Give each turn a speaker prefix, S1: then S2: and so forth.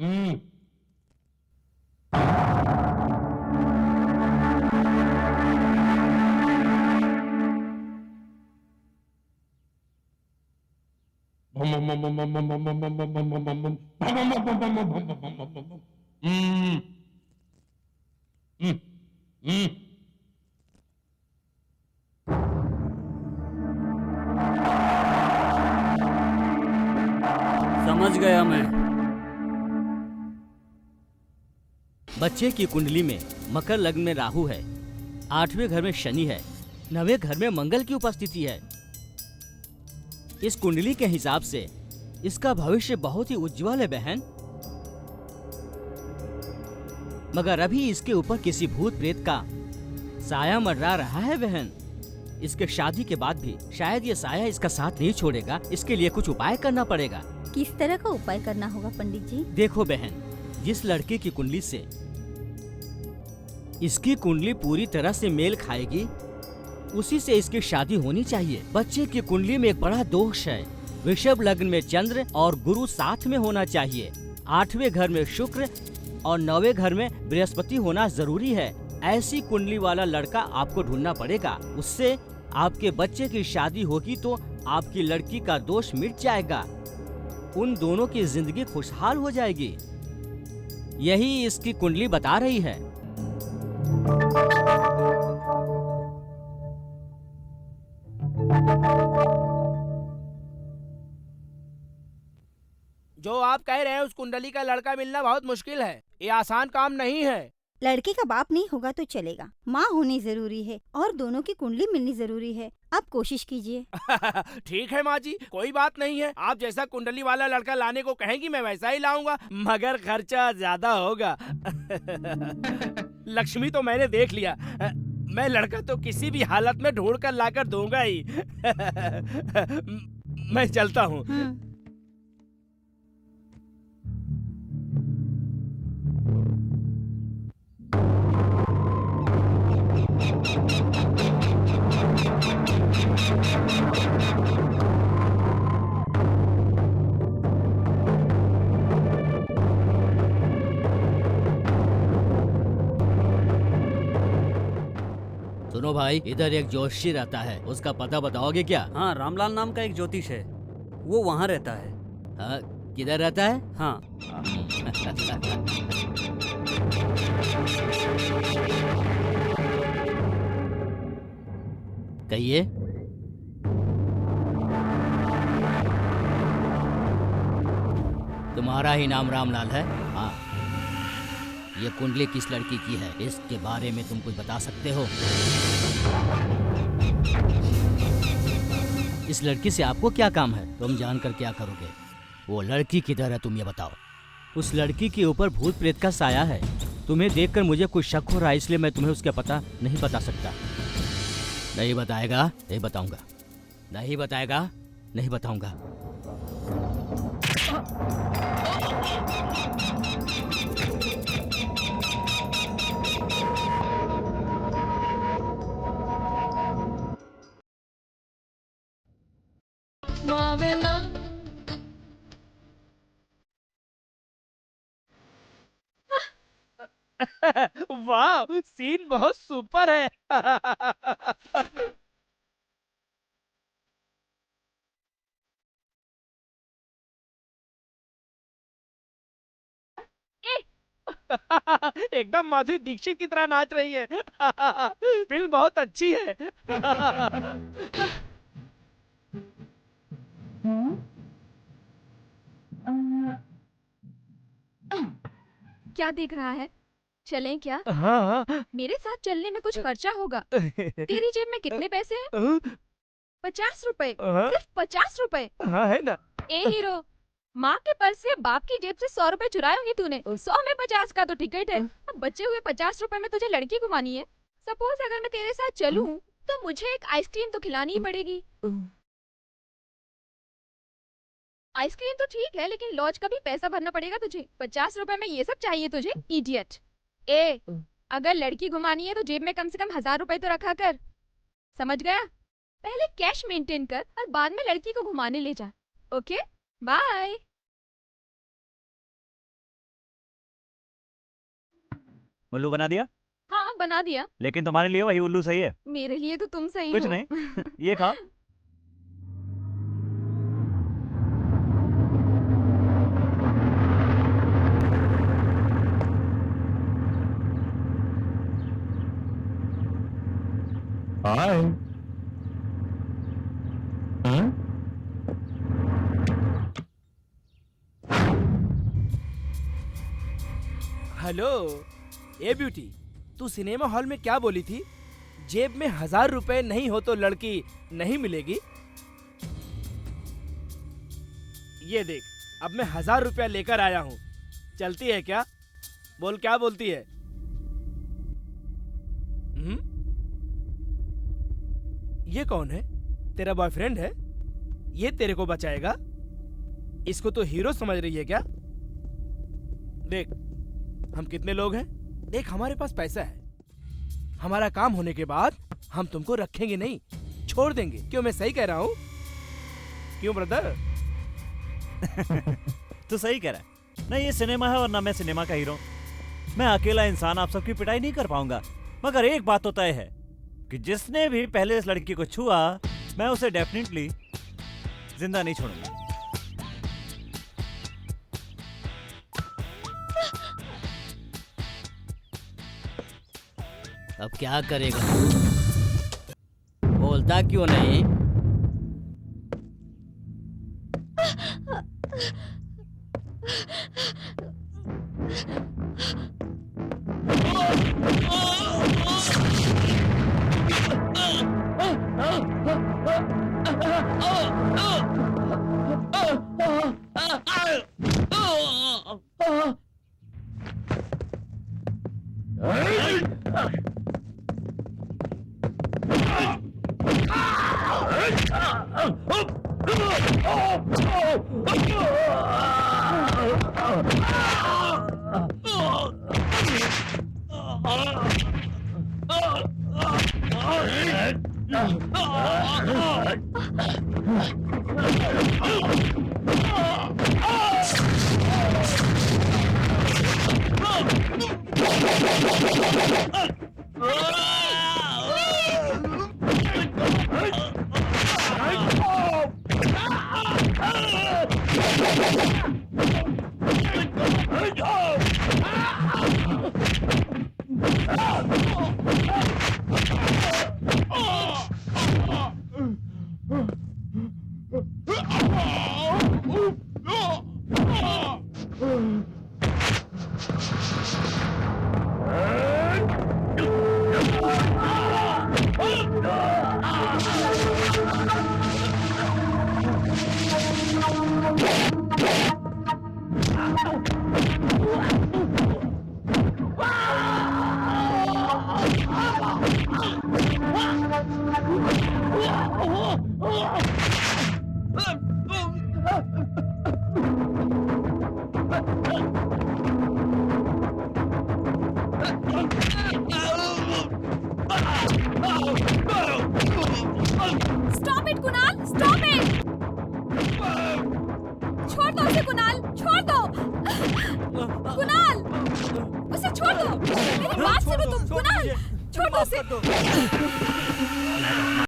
S1: हम्म। हम्म। हम्म। हम्म।
S2: समझ गया मैं।
S3: बच्चे की कुंडली में मकर लग्न में राहु है, 8वें घर में शनि है, 9वें घर में मंगल की उपस्थिति है। इस कुंडली के हिसाब से इसका भविष्य बहुत ही उज्जवल है बहन। मगर अभी इसके ऊपर किसी भूत प्रेत का साया मंडरा रहा है बहन। इसके शादी के बाद भी शायद ये साया इसका साथ नहीं छोड़ेगा। इसके लिए कुछ उपाय करना पड़ेगा।
S4: किस तरह का उपाय करना होगा पंडित जी?
S3: देखो बहन, जिस लड़के की कुंडली से इसकी कुंडली पूरी तरह से मेल खाएगी, उसी से इसकी शादी होनी चाहिए। बच्चे की कुंडली में एक बड़ा दोष है। वृषभ लग्न में चंद्र और गुरु साथ में होना चाहिए। 8वें घर में शुक्र और 9वें घर में बृहस्पति होना जरूरी है। ऐसी कुंडली वाला लड़का आपको ढूंढना पड़ेगा। उससे आपके बच्चे की शादी होगी तो आपकी लड़की का दोष मिट जाएगा। उन दोनों की जिंदगी खुशहाल हो जाएगी। यही इसकी कुंडली बता रही है।
S5: जो आप कह रहे हैं उस कुंडली का लड़का मिलना बहुत मुश्किल है। ये आसान काम नहीं है।
S4: लड़के का बाप नहीं होगा तो चलेगा, माँ होनी जरूरी है और दोनों की कुंडली मिलनी जरूरी है। आप कोशिश कीजिए।
S5: ठीक है माँ जी, कोई बात नहीं है। आप जैसा कुंडली वाला लड़का लाने को कहेंगी मैं वैसा ही लाऊंगा, मगर खर्चा ज्यादा होगा। लक्ष्मी तो मैंने देख लिया। मैं लड़का तो किसी भी हालत में ढूंढ कर लाकर दूंगा ही। मैं चलता हूँ।
S3: सुनो भाई, इधर एक जोशी रहता है, उसका पता बताओगे क्या?
S2: हाँ, रामलाल नाम का एक ज्योतिष है, वो वहाँ रहता है।
S3: हाँ, किधर रहता है?
S2: हाँ।
S3: कहिए। तुम्हारा ही नाम रामलाल है? हाँ। ये कुंडली किस लड़की की है, इसके बारे में तुम कुछ बता सकते हो? इस लड़की से आपको क्या काम है? तुम जानकर क्या करोगे? वो लड़की किधर है, तुम ये बताओ। उस लड़की के ऊपर भूत प्रेत का साया है। तुम्हें देखकर मुझे कुछ शक हो रहा है, इसलिए मैं तुम्हें उसका पता नहीं बता सकता। नहीं बताएगा? नहीं बताऊंगा। नहीं बताएगा? नहीं बताऊंगा।
S5: वाह, सीन बहुत सुपर है। एकदम माधुरी दीक्षित की तरह नाच रही है। फिल्म बहुत अच्छी है।
S6: क्या देख रहा है? चलें क्या?
S5: हाँ।
S6: मेरे साथ चलने में कुछ खर्चा होगा। तेरी जेब में कितने पैसे हैं? 50 रुपए, सिर्फ 50 रुपए।
S5: हाँ है ना।
S6: ए हीरो, माँ के पर्स से बाप की जेब से 100 रुपए चुराए होंगे तूने। 100 में 50 का तो टिकट है। अब बचे हुए 50 रुपए में तुझे लड़की घुमानी है। सपोज अगर मैं तेरे साथ चलूं तो मुझे एक आइसक्रीम तो खिलानी ही पड़ेगी। आइसक्रीम तो ठीक है, लेकिन लॉज का भी पैसा भरना पड़ेगा तुझे। 50 रुपए में ये सब चाहिए तुझे, इडियट। ए, अगर लड़की घुमानी है तो जेब में कम से कम 1000 रुपए तो रखा कर, समझ गया? पहले कैश मेंटेन कर और बाद में लड़की को घुमाने ले जा। Okay, bye.
S7: उल्लू बना दिया?
S6: हाँ बना दिया।
S7: लेकिन तुम्हारे लिए वही उल्लू सही है।
S6: मेरे लिए तो तुम सही
S7: कुछ
S6: हो।
S7: नहीं, ये खा।
S1: हाय। हाँ?
S5: हेलो, ए ब्यूटी, तू सिनेमा हॉल में क्या बोली थी? जेब में 1000 रुपए नहीं हो तो लड़की नहीं मिलेगी। ये देख, अब मैं 1000 रुपया लेकर आया हूँ। चलती है क्या? बोल, क्या बोलती है? ये कौन है? तेरा बॉयफ्रेंड है? ये तेरे को बचाएगा? इसको तो हीरो समझ रही है क्या? देख, हम कितने लोग हैं? देख, हमारे पास पैसा है। हमारा काम होने के बाद हम तुमको रखेंगे नहीं, छोड़ देंगे। क्यों, मैं सही कह रहा हूँ? क्यों ब्रदर?
S7: तू सही कह रहा है। ना ये सिनेमा है और ना मैं सिनेमा का हीरो। मैं अकेला इंसान आप सबकी पिटाई नहीं कर पाऊंगा। मगर एक बात तो तय है कि जिसने भी पहले इस लड़की को छुआ, मैं उसे डेफिनेटली जिंदा नहीं छोड़ूंगा।
S3: अब क्या करेगा? बोलता क्यों नहीं?
S6: Stop it, Kunal! Stop it! छोड़ दो उसे कुणाल! छोड़ दो! कुणाल! उसे छोड़ दो! मेरी बात सुनो तुम! कुणाल! छोड़ दो उसे!